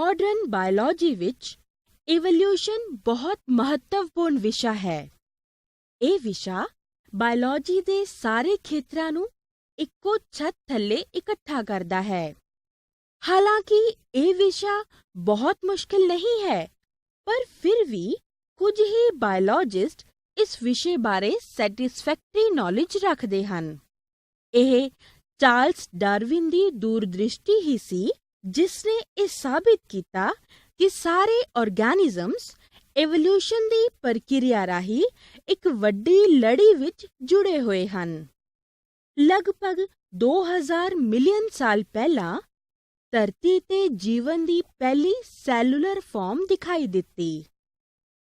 Modern biology ਵਿੱਚ evolution ਬਹੁਤ ਮਹੱਤਵਪੂਰਨ ਵਿਸ਼ਾ ਹੈ। ਇਹ ਵਿਸ਼ਾ ਬਾਇਓਲੋਜੀ ਦੇ ਸਾਰੇ ਖੇਤਰਾਂ ਨੂੰ ਇੱਕੋ ਛੱਤ ਥੱਲੇ ਇਕੱਠਾ ਕਰਦਾ ਹੈ। ਹਾਲਾਂਕਿ ਇਹ ਵਿਸ਼ਾ ਬਹੁਤ ਮੁਸ਼ਕਿਲ ਨਹੀਂ ਹੈ, ਪਰ ਫਿਰ ਵੀ ਕੁਝ ਹੀ ਬਾਇਓਲੋਜਿਸਟ ਇਸ ਵਿਸ਼ੇ ਬਾਰੇ ਸੈਟਿਸਫੈਕਟਰੀ ਨੌਲੇਜ ਰੱਖਦੇ ਹਨ। ਇਹ ਚਾਰਲਸ ਡਾਰਵਿਨ ਦੀ ਦੂਰਦ੍ਰਿਸ਼ਟੀ ਹੀ ਸੀ ਜਿਸ ਨੇ ਇਹ ਸਾਬਿਤ ਕੀਤਾ ਕਿ ਸਾਰੇ ਆਰਗੈਨਿਜ਼ਮਸ ਇਵੋਲਿਊਸ਼ਨ ਦੀ ਪ੍ਰਕਿਰਿਆ ਰਾਹੀਂ ਇੱਕ ਵੱਡੀ ਲੜੀ ਵਿੱਚ ਜੁੜੇ ਹੋਏ ਹਨ। ਲਗਭਗ 2000 ਮਿਲੀਅਨ ਸਾਲ ਪਹਿਲਾਂ ਧਰਤੀ ਤੇ ਜੀਵਨ ਦੀ ਪਹਿਲੀ ਸੈਲੂਲਰ ਫਾਰਮ ਦਿਖਾਈ ਦਿੱਤੀ।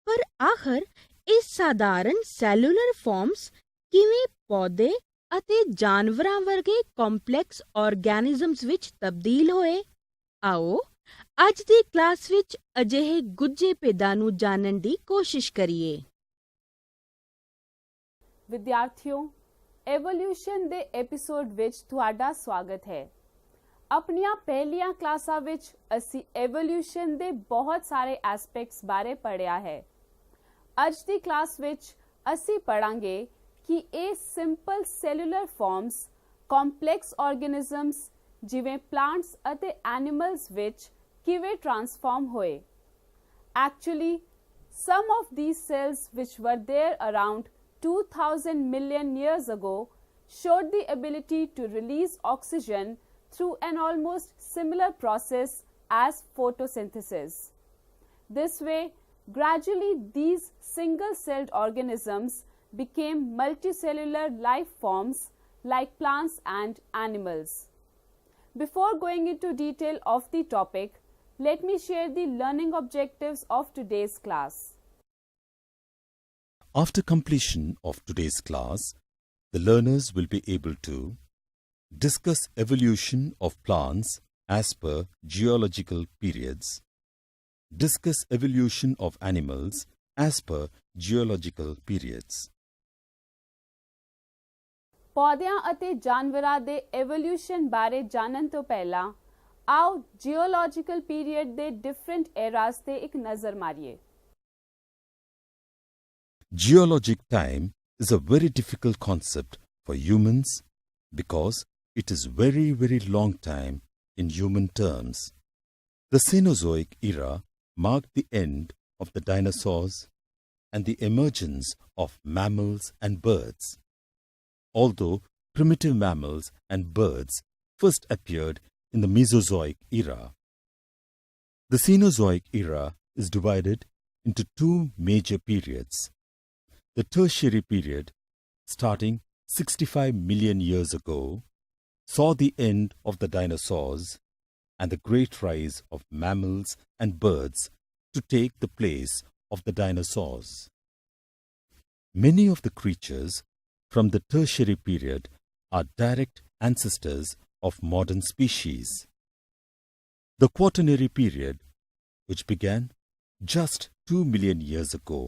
ਪਰ ਆਖਰ ਇਹ ਸਾਧਾਰਨ ਸੈਲੂਲਰ ਫਾਰਮਸ ਕਿਵੇਂ ਪੌਦੇ ਅਤੇ ਜਾਨਵਰਾਂ ਵਰਗੇ ਕੰਪਲੈਕਸ ਆਰਗੈਨਿਜ਼ਮਸ ਵਿੱਚ ਤਬਦੀਲ ਹੋਏ? ਆਓ ਅੱਜ ਦੀ ਕਲਾਸ ਵਿੱਚ ਅਜਿਹੇ ਗੁੱਝੇ ਭੇਦਾਂ ਨੂੰ ਜਾਣਨ ਦੀ ਕੋਸ਼ਿਸ਼ ਕਰੀਏ। ਵਿਦਿਆਰਥੀਓ, ਐਵੋਲਿਊਸ਼ਨ ਦੇ ਐਪੀਸੋਡ ਵਿੱਚ ਤੁਹਾਡਾ ਸਵਾਗਤ ਹੈ। ਆਪਣੀਆਂ ਪਹਿਲੀਆਂ ਕਲਾਸਾਂ ਵਿੱਚ ਅਸੀਂ ਐਵੋਲਿਊਸ਼ਨ ਦੇ ਬਹੁਤ ਸਾਰੇ ਐਸਪੈਕਟਸ ਬਾਰੇ ਪੜ੍ਹਿਆ ਹੈ। ਅੱਜ ਦੀ ਕਲਾਸ ਵਿੱਚ ਅਸੀਂ ਪੜ੍ਹਾਂਗੇ ਕਿ ਇਹ ਸਿੰਪਲ ਸੈਲੂਲਰ ਫਾਰਮਸ ਕੰਪਲੈਕਸ ਆਰਗੈਨਿਜ਼ਮਸ ਜਿਵੇਂ ਪਲਾਂਟਸ ਅਤੇ ਐਨੀਮਲਸ ਵਿੱਚ ਕਿਵੇਂ ਟ੍ਰਾਂਸਫਾਰਮ ਹੋਏ। Actually some of these cells which were there around 2000 million years ago showed the ability to release oxygen through an almost similar process as photosynthesis. This way, gradually these single-celled organisms became multicellular life forms like plants and animals. Before going into detail of the topic, let me share the learning objectives of today's class. After completion of today's class, the learners will be able to discuss evolution of plants as per geological periods, discuss evolution of animals as per geological periods. ਪੌਦਿਆਂ ਅਤੇ ਜਾਨਵਰਾਂ ਦੇ evolution ਬਾਰੇ ਜਾਣਨ ਤੋਂ ਪਹਿਲਾਂ ਆਓ ਜਿਓਲੋਜੀਕਲ period ਦੇ ਡਿਫਰੈਂਟ ਐਰਾਸ ਤੇ ਇੱਕ ਨਜ਼ਰ ਮਾਰੀਏ। Geologic time is a very difficult concept for humans because it is very long time in human terms. The Cenozoic era marked the end of the dinosaurs and the emergence of mammals and birds. Although primitive mammals and birds first appeared in the Mesozoic era. The Cenozoic era is divided into two major periods. The Tertiary period, starting 65 million years ago, saw the end of the dinosaurs and the great rise of mammals and birds to take the place of the dinosaurs. Many of the creatures from the Tertiary period are direct ancestors of modern species. The Quaternary period, which began just 2 million years ago,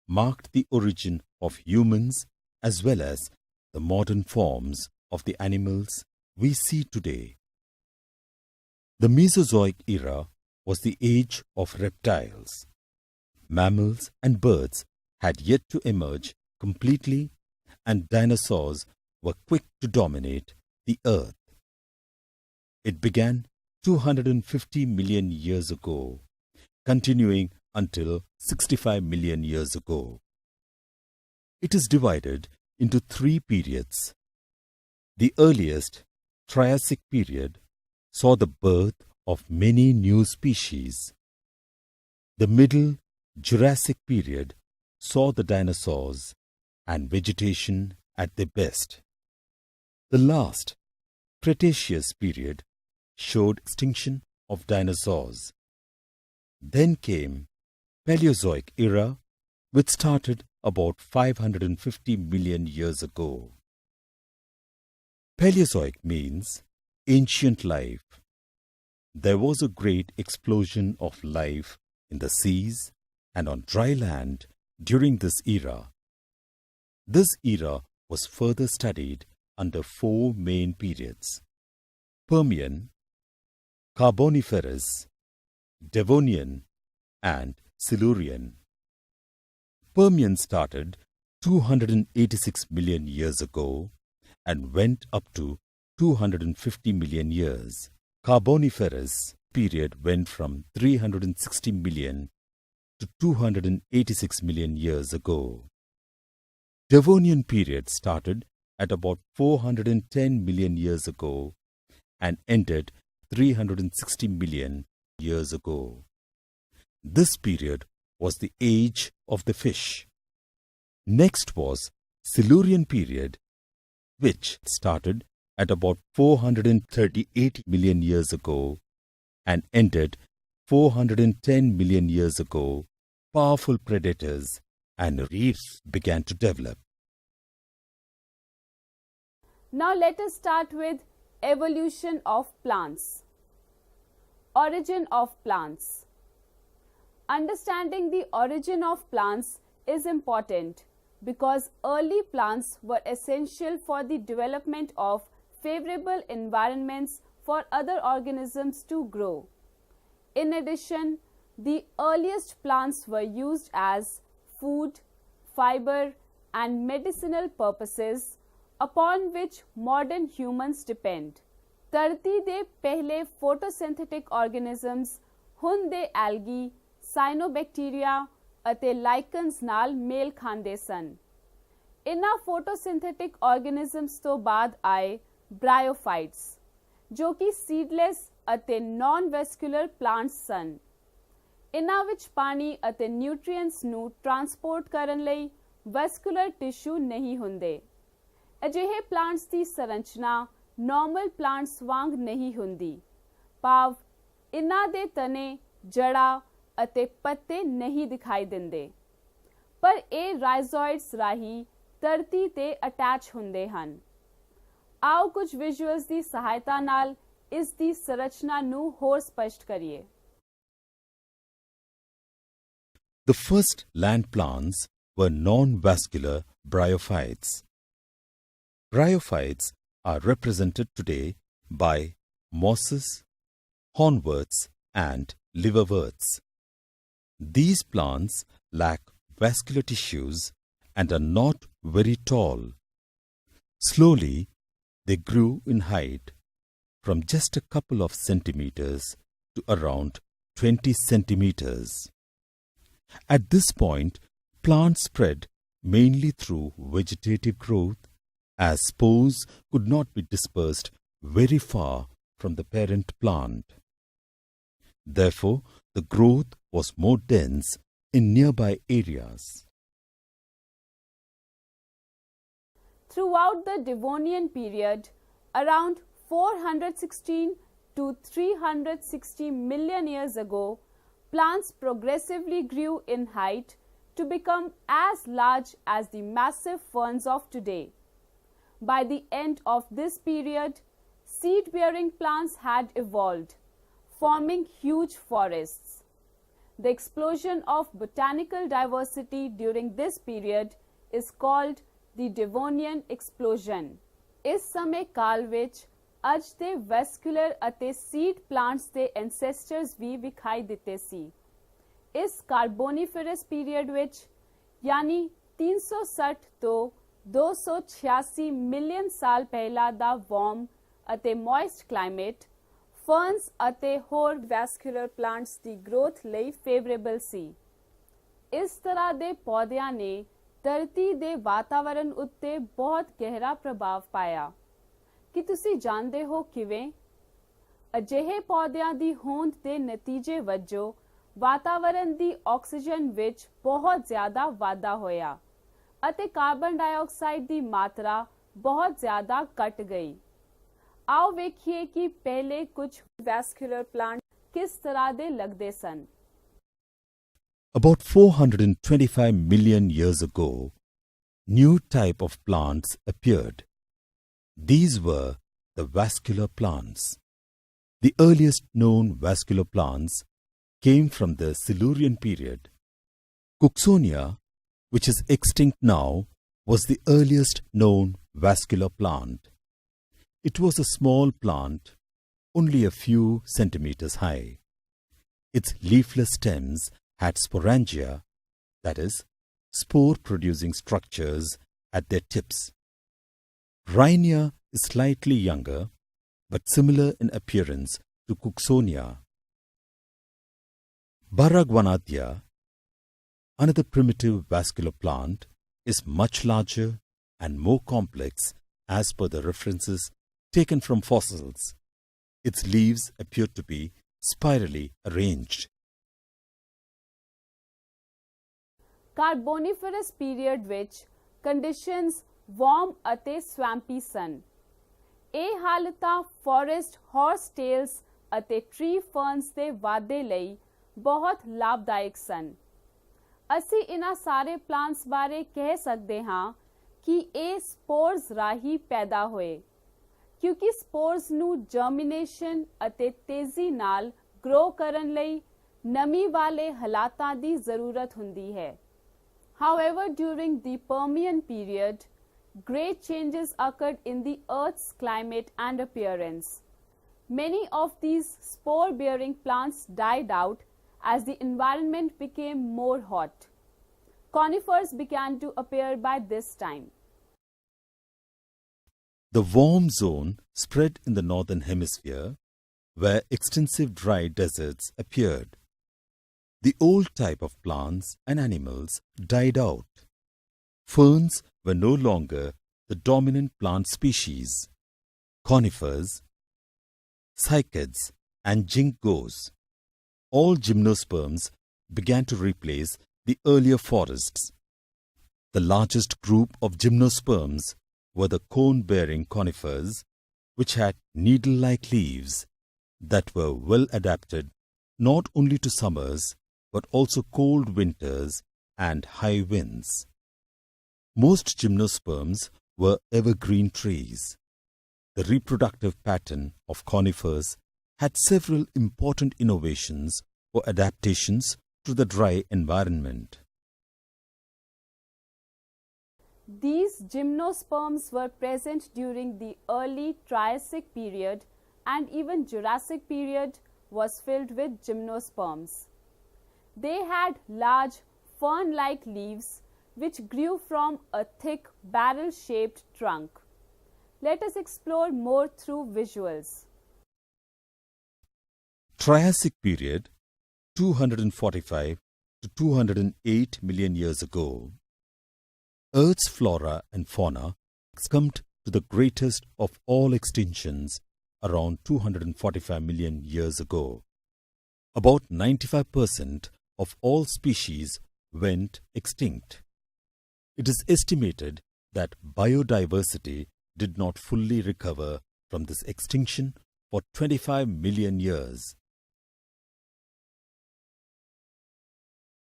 marked the origin of humans as well as the modern forms of the animals we see today. The Mesozoic era was the age of reptiles. Mammals and birds had yet to emerge completely, and dinosaurs were quick to dominate the earth. It began 250 million years ago, continuing until 65 million years ago. It is divided into three periods. The earliest, Triassic period, saw the birth of many new species. The middle, Jurassic period, saw the dinosaurs and vegetation at their best. The last, Cretaceous period, showed extinction of dinosaurs. Then came Paleozoic era, which started about 550 million years ago. Paleozoic means ancient life. There was a great explosion of life in the seas and on dry land during this era. This era was further studied under four main periods: Permian, Carboniferous, Devonian, and Silurian. Permian started 286 million years ago and went up to 250 million years. Carboniferous period went from 360 million to 286 million years ago. Devonian period started at about 410 million years ago and ended 360 million years ago. This period was the age of the fish. Next was Silurian period, which started at about 438 million years ago and ended 410 million years ago. Powerful predators and reefs began to develop. Now let us start with evolution of plants. Origin of plants. Understanding the origin of plants is important because early plants were essential for the development of favorable environments for other organisms to grow. In addition, the earliest plants were used as food, fiber, and medicinal purposes upon which modern humans depend. ਧਰਤੀ ਦੇ ਪਹਿਲੇ ਫੋਟੋਸਿੰਥੈਟਿਕ organisms ਹੁਣ ਦੇ algae, cyanobacteria ਅਤੇ ਲਾਈਕਨਸ ਨਾਲ ਮੇਲ ਖਾਂਦੇ ਸਨ। ਇਨ੍ਹਾਂ ਫੋਟੋਸਿੰਥੈਟਿਕ organisms ਤੋਂ ਬਾਅਦ ਆਏ ਬ੍ਰਾਇਓਫਾਈਟਸ, ਜੋ ਕਿ ਸੀਡਲੈਸ ਅਤੇ ਨਾਨ ਵੈਸਕੂਲਰ ਪਲਾਂਟਸ ਸਨ। ਇਨ੍ਹਾਂ ਵਿੱਚ ਪਾਣੀ ਅਤੇ ਨਿਊਟ੍ਰੀਐਂਟਸ ਨੂੰ ਟਰਾਂਸਪੋਰਟ ਕਰਨ ਲਈ ਵੈਸਕੂਲਰ ਟਿਸ਼ੂ ਨਹੀਂ ਹੁੰਦੇ। ਅਜਿਹੇ ਪਲਾਂਟਸ ਦੀ ਸੰਰਚਨਾ ਨੋਰਮਲ ਪਲਾਂਟਸ ਵਾਂਗ ਨਹੀਂ ਹੁੰਦੀ, ਭਾਵ ਇਨ੍ਹਾਂ ਦੇ ਤਣੇ, ਜੜ੍ਹਾਂ ਅਤੇ ਪੱਤੇ ਨਹੀਂ ਦਿਖਾਈ ਦਿੰਦੇ, ਪਰ ਇਹ ਰਾਈਜ਼ੋਇਡਸ ਰਾਹੀਂ ਧਰਤੀ ਤੇ ਅਟੈਚ ਹੁੰਦੇ ਹਨ। ਆਓ ਕੁਝ ਵਿਜ਼ੂਅਲਸ ਦੀ ਸਹਾਇਤਾ ਨਾਲ ਇਸ ਦੀ ਸੰਰਚਨਾ ਨੂੰ ਹੋਰ ਸਪਸ਼ਟ ਕਰੀਏ। The first land plants were non-vascular bryophytes. Bryophytes are represented today by mosses, hornworts, and liverworts. These plants lack vascular tissues and are not very tall. Slowly, they grew in height from just a couple of centimeters to around 20 centimeters. At this point, plants spread mainly through vegetative growth, as spores could not be dispersed very far from the parent plant. Therefore, the growth was more dense in nearby areas. Throughout the Devonian period, around 416 to 360 million years ago, plants progressively grew in height to become as large as the massive ferns of today. By the end of this period, seed-bearing plants had evolved, forming huge forests. The explosion of botanical diversity during this period is called the Devonian explosion. ਇਸ ਸਮੇਂ ਕਾਲ ਵਿੱਚ ਅੱਜ ਦੇ vascular ਅਤੇ seed plants ਦੇ ਐਂਸੈਸਟਰਸ ਵੀ ਵਿਖਾਈ ਦਿੱਤੇ ਸੀ। ਇਸ ਕਾਰਬੋਨੀਫਰਸ ਪੀਰੀਅਡ ਵਿੱਚ ਯਾਨੀ 360 ਤੋਂ 286 ਮਿਲੀਅਨ ਸਾਲ ਪਹਿਲਾਂ ਦਾ ਵਾਰਮ ਅਤੇ ਮੋਇਸਟ ਕਲਾਈਮੇਟ ਫਰਨਸ ਅਤੇ ਹੋਰ ਵੈਸਕੂਲਰ ਪਲਾਂਟਸ ਦੀ ਗਰੋਥ ਲਈ ਫੇਵਰੇਬਲ ਸੀ। ਇਸ ਤਰ੍ਹਾਂ ਦੇ ਪੌਦਿਆਂ ਨੇ ਧਰਤੀ ਦੇ ਵਾਤਾਵਰਣ ਉੱਤੇ ਬਹੁਤ ਗਹਿਰਾ ਪ੍ਰਭਾਵ ਪਾਇਆ। ਕੀ ਤੁਸੀਂ ਜਾਣਦੇ ਹੋ ਕਿਵੇਂ? ਅਜਿਹੇ ਪੌਦਿਆਂ ਦੀ ਹੋਂਦ ਦੇ ਨਤੀਜੇ ਵਜੋਂ ਵਾਤਾਵਰਣ ਦੀ ਆਕਸੀਜਨ ਵਿੱਚ ਬਹੁਤ ਜ਼ਿਆਦਾ ਵਾਧਾ ਹੋਇਆ ਅਤੇ ਕਾਰਬਨ ਡਾਈਆਕਸਾਈਡ ਦੀ ਮਾਤਰਾ ਬਹੁਤ ਜ਼ਿਆਦਾ ਘਟ ਗਈ। ਆਓ ਵੇਖੀਏ ਕਿ ਪਹਿਲੇ ਕੁਝ ਵੈਸਕੂਲਰ ਪਲਾਂਟ ਕਿਸ ਤਰ੍ਹਾਂ ਦੇ ਲੱਗਦੇ ਸਨ। About 425 million years ago, new type of plants appeared. These were the vascular plants. The earliest known vascular plants came from the Silurian period. Cooksonia, which is extinct now, was the earliest known vascular plant. It was a small plant, only a few centimeters high. Its leafless stems had sporangia, that is, spore-producing structures at their tips. Rhynia is slightly younger, but similar in appearance to Cooksonia. Baragwanathia, another primitive vascular plant, is much larger and more complex as per the references taken from fossils. Its leaves appear to be spirally arranged. Carboniferous period ਵਿੱਚ conditions warm ਅਤੇ swampy ਸਨ। ਇਹ ਹਾਲਤਾਂ forest horse tails ਅਤੇ tree ferns ਦੇ ਵਾਧੇ ਲਈ ਬਹੁਤ ਲਾਭਦਾਇਕ ਸਨ। ਅਸੀਂ ਇਹਨਾਂ ਸਾਰੇ ਪਲਾਂਟਸ ਬਾਰੇ ਕਹਿ ਸਕਦੇ ਹਾਂ ਕਿ ਇਹ ਸਪੋਰਸ ਰਾਹੀਂ ਪੈਦਾ ਹੋਏ, ਕਿਉਂਕਿ ਸਪੋਰਸ ਨੂੰ ਜਰਮੀਨੇਸ਼ਨ ਅਤੇ ਤੇਜ਼ੀ ਨਾਲ ਗਰੋ ਕਰਨ ਲਈ ਨਮੀ ਵਾਲੇ ਹਾਲਾਤਾਂ ਦੀ ਜ਼ਰੂਰਤ ਹੁੰਦੀ ਹੈ। However, during the Permian period, great changes occurred in the Earth's climate and appearance. Many of these spore-bearing plants died out as the environment became more hot. Conifers began to appear by this time. The warm zone spread in the northern hemisphere, where extensive dry deserts appeared. The old type of plants and animals died out. Ferns were no longer the dominant plant species. Conifers, cycads, and ginkgos, all gymnosperms, began to replace the earlier forests. The largest group of gymnosperms were the cone-bearing conifers, which had needle-like leaves that were well adapted not only to summers but also cold winters and high winds. Most gymnosperms were evergreen trees. The reproductive pattern of conifers had several important innovations or adaptations to the dry environment. These gymnosperms were present during the early Triassic period, and even Jurassic period was filled with gymnosperms. They had large fern-like leaves which grew from a thick barrel-shaped trunk. Let us explore more through visuals. Triassic period, 245 to 208 million years ago. Earth's flora and fauna succumbed to the greatest of all extinctions around 245 million years ago. About 95% of all species went extinct. It is estimated that biodiversity did not fully recover from this extinction for 25 million years.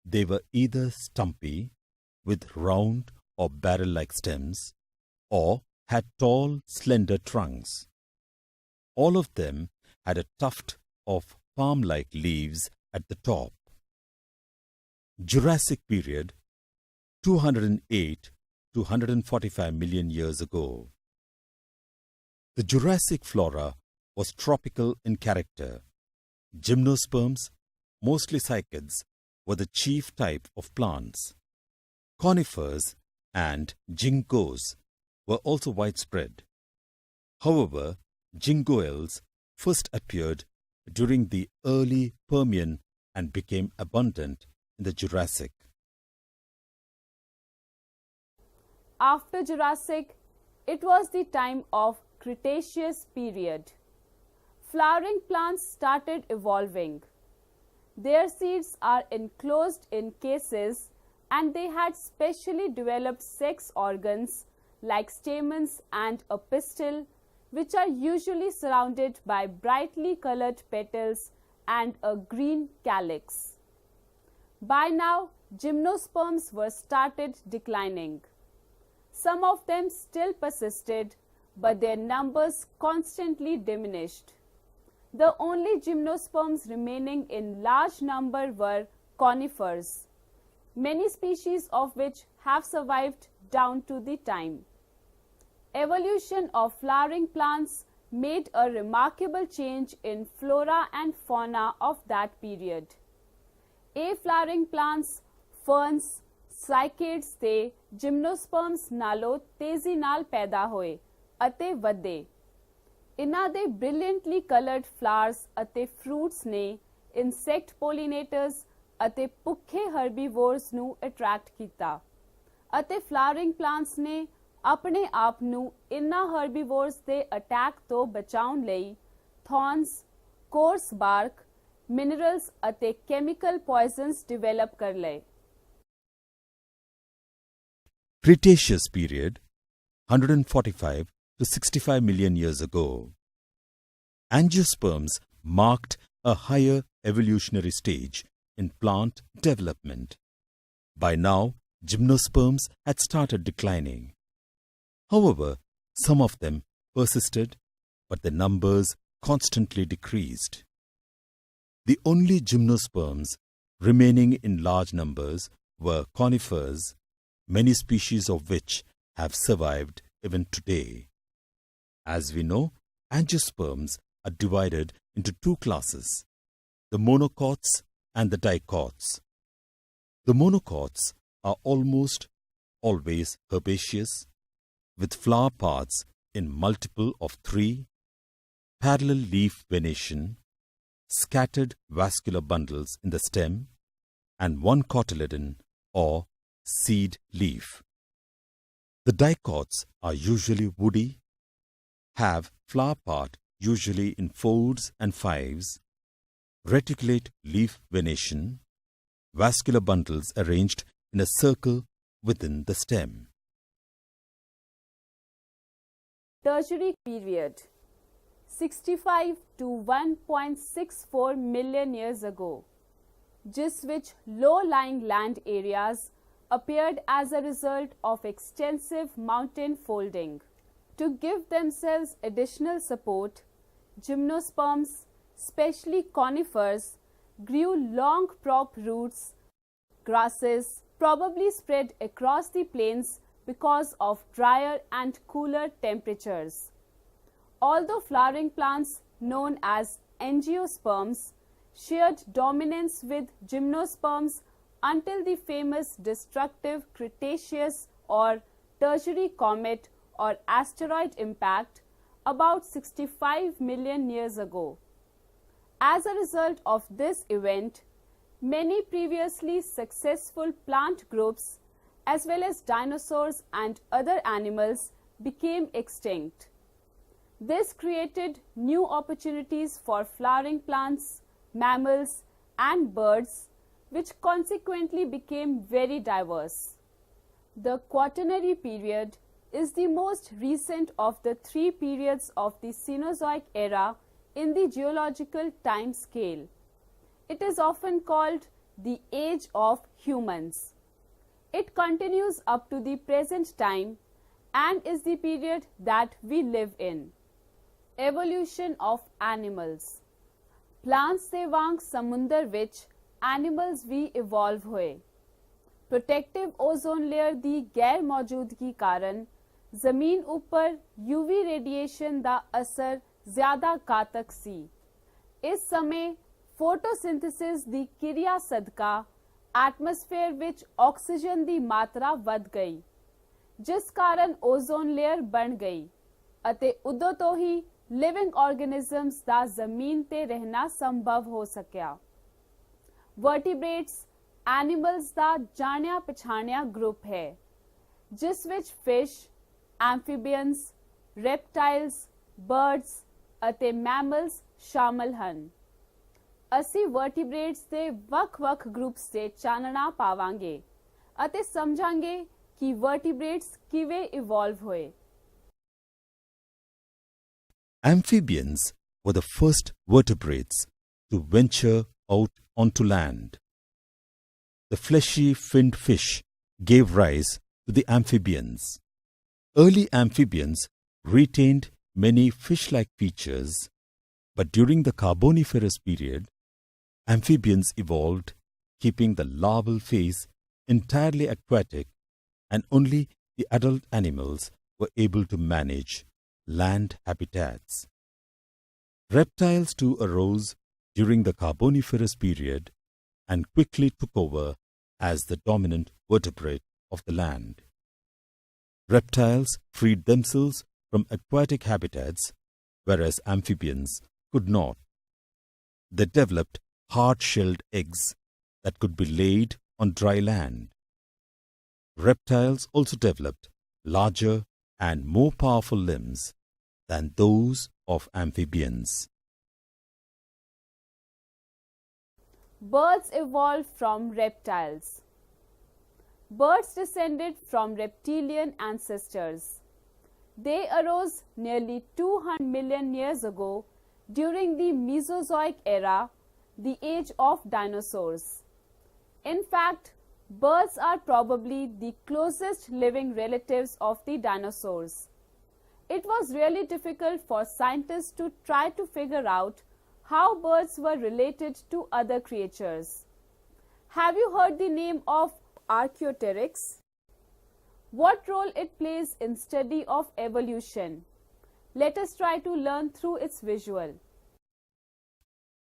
They were either stumpy, with round or barrel-like stems, or had tall, slender trunks. All of them had a tuft of palm-like leaves at the top. Jurassic period, 208 to 145 million years ago. The Jurassic flora was tropical in character. Gymnosperms, mostly cycads, were the chief type of plants. Conifers and ginkgos were also widespread. However, ginkgoels first appeared during the early Permian and became abundant in the Jurassic. After Jurassic, it was the time of Cretaceous period. Flowering plants started evolving. Their seeds are enclosed in cases, and they had specially developed sex organs like stamens and a pistil, which are usually surrounded by brightly colored petals and a green calyx. By now, gymnosperms were started declining. Some of them still persisted, but their numbers constantly diminished. The only gymnosperms remaining in large number were conifers, many species of which have survived down to the time. Evolution of flowering plants made a remarkable change in flora and fauna of that period. A-flowering plants, ferns, cycads ਤੇ gymnosperms ਨਾਲੋਂ ਤੇਜ਼ੀ ਨਾਲ ਪੈਦਾ ਹੋਏ ਅਤੇ ਵਧੇ। ਇਨ੍ਹਾਂ ਦੇ brilliantly colored flowers ਅਤੇ fruits ਨੇ insect pollinators ਅਤੇ ਭੁੱਖੇ herbivores ਨੂੰ attract ਕੀਤਾ ਅਤੇ flowering plants ਨੇ ਆਪਣੇ ਆਪ ਨੂੰ ਇਨ੍ਹਾਂ herbivores ਦੇ attack ਤੋਂ ਬਚਾਉਣ ਲਈ thorns, coarse bark, minerals ਅਤੇ chemical poisons develop ਕਰ ਲਏ। Cretaceous period, 145 to 65 million years ago. Angiosperms marked a higher evolutionary stage in plant development. By now, gymnosperms had started declining. However, some of them persisted, but their numbers constantly decreased. The only gymnosperms remaining in large numbers were conifers, many species of which have survived even today. As we know, angiosperms are divided into two classes, the monocots and the dicots. The monocots are almost always herbaceous, with flower paths in multiple of 3, parallel leaf venation, scattered vascular bundles in the stem, and one cotyledon or seed leaf. The dicots are usually woody, have flower part usually in 4s and 5s, reticulate leaf venation, vascular bundles arranged in a circle within the stem. Tertiary period, 65 to 1.64 million years ago, जिस which low-lying land areas appeared as a result of extensive mountain folding. To give themselves additional support, gymnosperms, especially conifers, grew long prop roots. Grasses probably spread across the plains because of drier and cooler temperatures. Although flowering plants known as angiosperms shared dominance with gymnosperms until the famous destructive Cretaceous or Tertiary comet or asteroid impact about 65 million years ago. As a result of this event, many previously successful plant groups as well as dinosaurs and other animals became extinct. This created new opportunities for flowering plants, mammals and birds, which consequently became very diverse. The Quaternary period is the most recent of the 3 periods of the Cenozoic era in the geological time scale. It is often called the age of humans. It continues up to the present time and is the period that we live in. Evolution of animals. Plants ਦੇ ਵਾਂਗ ਸਮੁੰਦਰ ਵਿੱਚ animals ਵੀ evolve ਹੋਏ। Protective ozone layer ਦੀ ਗੈਰ ਮੌਜੂਦਗੀ ਕਾਰਨ ਜ਼ਮੀਨ ਉੱਪਰ UV radiation ਦਾ ਅਸਰ ਜ਼ਿਆਦਾ ਘਾਤਕ ਸੀ। ਇਸ ਸਮੇਂ ਫੋਟੋਸਿੰਥੇਸਿਸ ਦੀ ਕਿਰਿਆ ਸਦਕਾ ਐਟਮੋਸਫੇਅਰ ਵਿੱਚ ਆਕਸੀਜਨ ਦੀ ਮਾਤਰਾ ਵੱਧ ਗਈ, ਜਿਸ ਕਾਰਨ ਓਜ਼ੋਨ ਲੇਅਰ ਬਣ ਗਈ ਅਤੇ ਉਦੋਂ ਤੋਂ ਹੀ ਲਿਵਿੰਗ ਆਰਗੇਨਿਜ਼ਮਸ ਦਾ ਜ਼ਮੀਨ ਤੇ ਰਹਿਣਾ ਸੰਭਵ ਹੋ ਸਕਿਆ। ਵਰਟੀਬ੍ਰੇਟਸ ਐਨੀਮਲਸ ਦਾ ਜਾਣਿਆ ਪਛਾਣਿਆ ਗਰੁੱਪ ਹੈ, ਜਿਸ ਵਿੱਚ ਫਿਸ਼, ਐਂਫੀਬੀਅਨਸ, ਰੈਪਟਾਈਲਸ, ਬਰਡਸ ਅਤੇ ਮੈਮਲਸ ਸ਼ਾਮਲ ਹਨ। ਅਸੀਂ ਵਰਟੀਬ੍ਰੇਟਸ ਦੇ ਵੱਖ-ਵੱਖ ਗਰੁੱਪਸ ਤੇ ਚਾਨਣਾ ਪਾਵਾਂਗੇ ਅਤੇ ਸਮਝਾਂਗੇ ਕਿ ਵਰਟੀਬ੍ਰੇਟਸ ਕਿਵੇਂ ਇਵੋਲਵ ਹੋਏ। Amphibians were the first vertebrates to venture out onto land. The fleshy finned fish gave rise to the amphibians. Early amphibians retained many fish-like features, but during the Carboniferous period, amphibians evolved, keeping the larval phase entirely aquatic, and only the adult animals were able to manage land habitats. Reptiles too arose during the Carboniferous period and quickly took over as the dominant vertebrate of the land. Reptiles freed themselves from aquatic habitats, whereas amphibians could not. They developed hard-shelled eggs that could be laid on dry land. Reptiles also developed larger and more powerful limbs than those of amphibians. Birds evolved from reptiles. Birds descended from reptilian ancestors. They arose nearly 200 million years ago during the Mesozoic era, the age of dinosaurs. In fact, birds are probably the closest living relatives of the dinosaurs. It was really difficult for scientists to try to figure out how birds were related to other creatures. Have you heard the name of Archaeopteryx? What role it plays in study of evolution? Let us try to learn through its visual.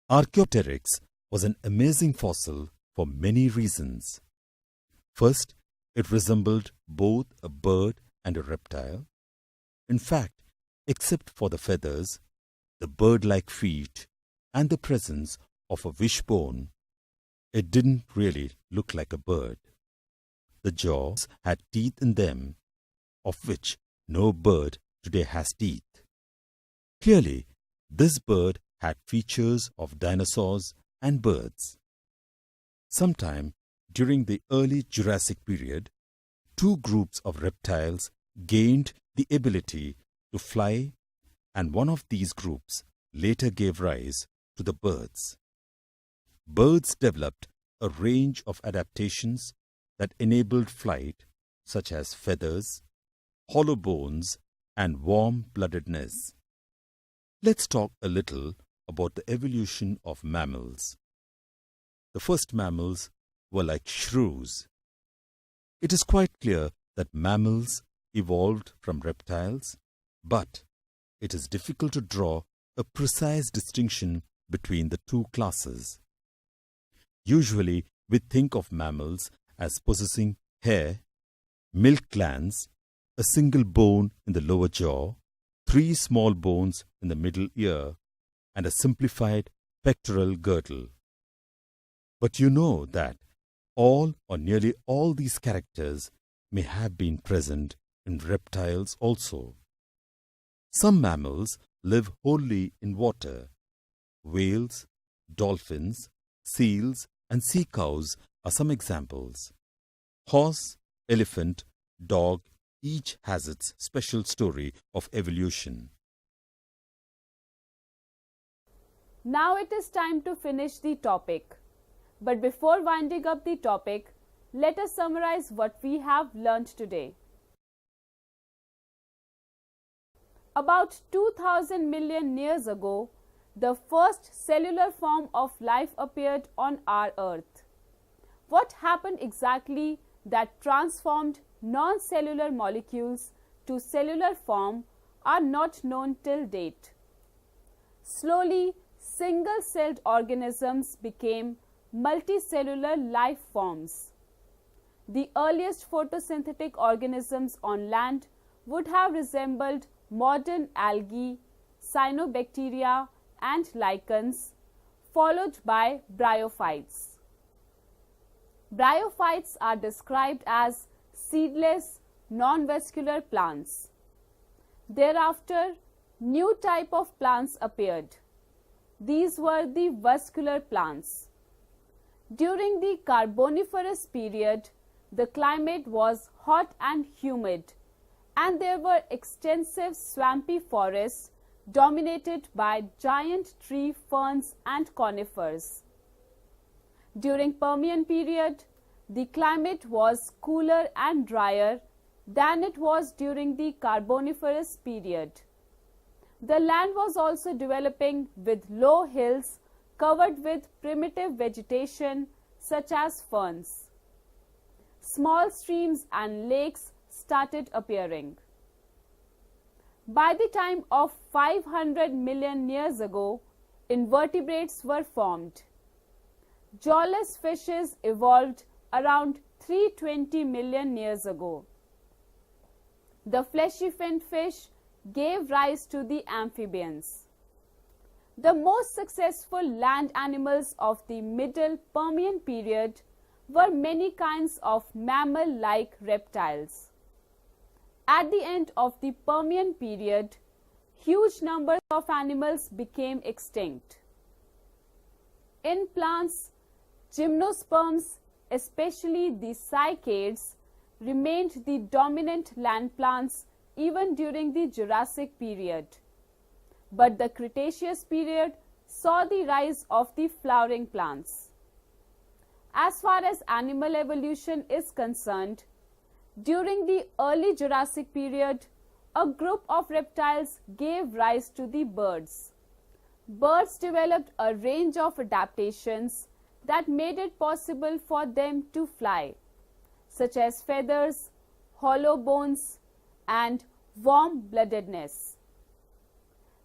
Archaeopteryx was an amazing fossil for many reasons. First, it resembled both a bird and a reptile. In fact, except for the feathers, the bird-like feet, and the presence of a wishbone, it didn't really look like a bird. The jaws had teeth in them, of which no bird today has teeth. Clearly, this bird had features of dinosaurs and birds. Sometime during the early Jurassic period, two groups of reptiles gained the ability to fly, and one of these groups later gave rise to the birds. Birds developed a range of adaptations that enabled flight, such as feathers, hollow bones, and warm-bloodedness. Let's talk a little about the evolution of mammals. The first mammals were like shrews. It is quite clear that mammals evolved from reptiles, but it is difficult to draw a precise distinction between the two classes. Usually, we think of mammals as possessing hair, milk glands, a single bone in the lower jaw, 3 small bones in the middle ear, and a simplified pectoral girdle. But you know that all or nearly all these characters may have been present in reptiles also. Some mammals live wholly in water. Whales, dolphins, seals, and sea cows are some examples. Horse, elephant, dog, each has its special story of evolution. Now it is time to finish the topic. But before winding up the topic, let us summarize what we have learned today. About 2000 million years ago, the first cellular form of life appeared on our Earth. What happened exactly that transformed non-cellular molecules to cellular form are not known till date. Slowly, single-celled organisms became multicellular life forms. The earliest photosynthetic organisms on land would have resembled modern algae, cyanobacteria, and lichens, followed by bryophytes. Bryophytes are described as seedless, non-vascular plants. Thereafter, new type of plants appeared. These were the vascular plants. During the Carboniferous period, the climate was hot and humid, and there were extensive swampy forests dominated by giant tree ferns and conifers. During Permian period, the climate was cooler and drier than it was during the Carboniferous period. The land was also developing with low hills covered with primitive vegetation such as ferns. Small streams and lakes started appearing. By the time of 500 million years ago, invertebrates were formed. Jawless fishes evolved around 320 million years ago. The fleshy finned fish gave rise to the amphibians. The most successful land animals of the Middle Permian period were many kinds of mammal-like reptiles. At the end of the Permian period, huge numbers of animals became extinct. In plants, gymnosperms, especially the cycads, remained the dominant land plants even during the Jurassic period. But the Cretaceous period saw the rise of the flowering plants. As far as animal evolution is concerned, during the early Jurassic period, a group of reptiles gave rise to the birds. Birds developed a range of adaptations that made it possible for them to fly, such as feathers, hollow bones, and warm-bloodedness.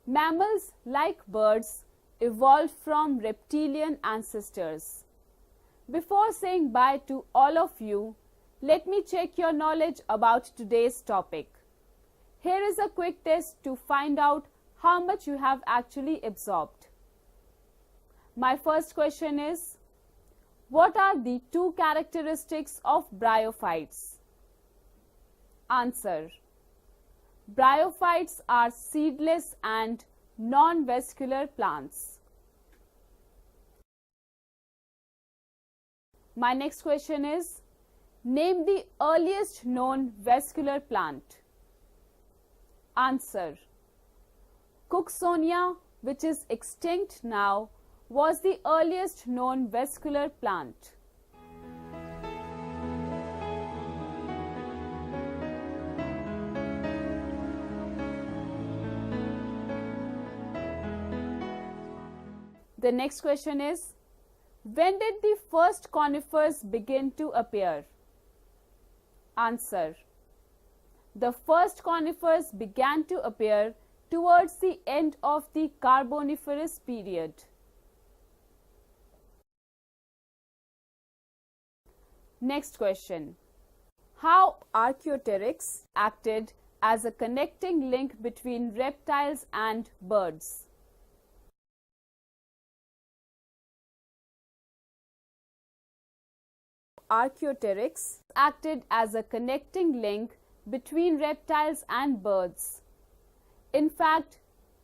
Mammals, like birds, evolved from reptilian ancestors. Before saying bye to all of you, let me check your knowledge about today's topic. Here is a quick test to find out how much you have actually absorbed. My first question is, what are the two characteristics of bryophytes? Answer: bryophytes are seedless and non-vascular plants. My next question is, name the earliest known vascular plant. Answer: Cooksonia, which is extinct now, was the earliest known vascular plant. The next question is, when did the first conifers begin to appear? Answer: the first conifers began to appear towards the end of the Carboniferous period. Next question. How Archaeopteryx acted as a connecting link between reptiles and birds? Archaeopteryx acted as a connecting link between reptiles and birds. In fact,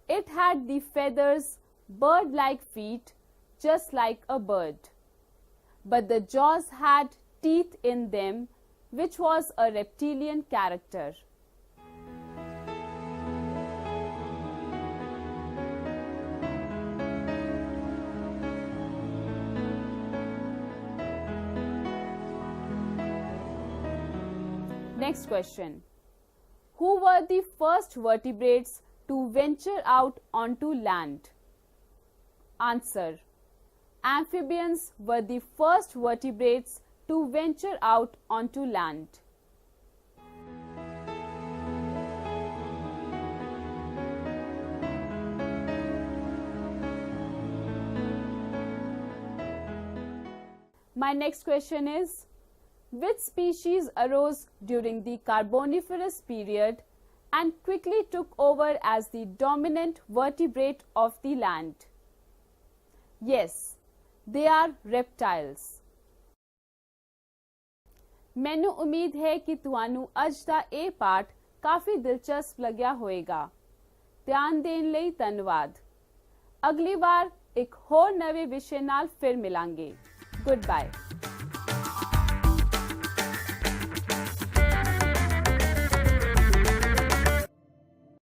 it had the feathers, bird-like feet, just like a bird. But the jaws had teeth in them, which was a reptilian character. Next question. Who were the first vertebrates to venture out onto land? Answer: amphibians were the first vertebrates to venture out onto land. My next question is, which species arose during the Carboniferous period and quickly took over as the dominant vertebrate of the land? Yes, they are reptiles. ਮੈਨੂੰ ਉਮੀਦ ਹੈ ਕਿ ਤੁਹਾਨੂੰ ਅੱਜ ਦਾ ਇਹ ਪਾਠ ਕਾਫੀ ਦਿਲਚਸਪ ਲੱਗਿਆ ਹੋਵੇਗਾ। ਧਿਆਨ ਦੇਣ ਲਈ ਧੰਨਵਾਦ। ਅਗਲੀ ਵਾਰ ਇੱਕ ਹੋਰ ਨਵੇਂ ਵਿਸ਼ੇ ਨਾਲ ਫਿਰ ਮਿਲਾਂਗੇ। Good bye.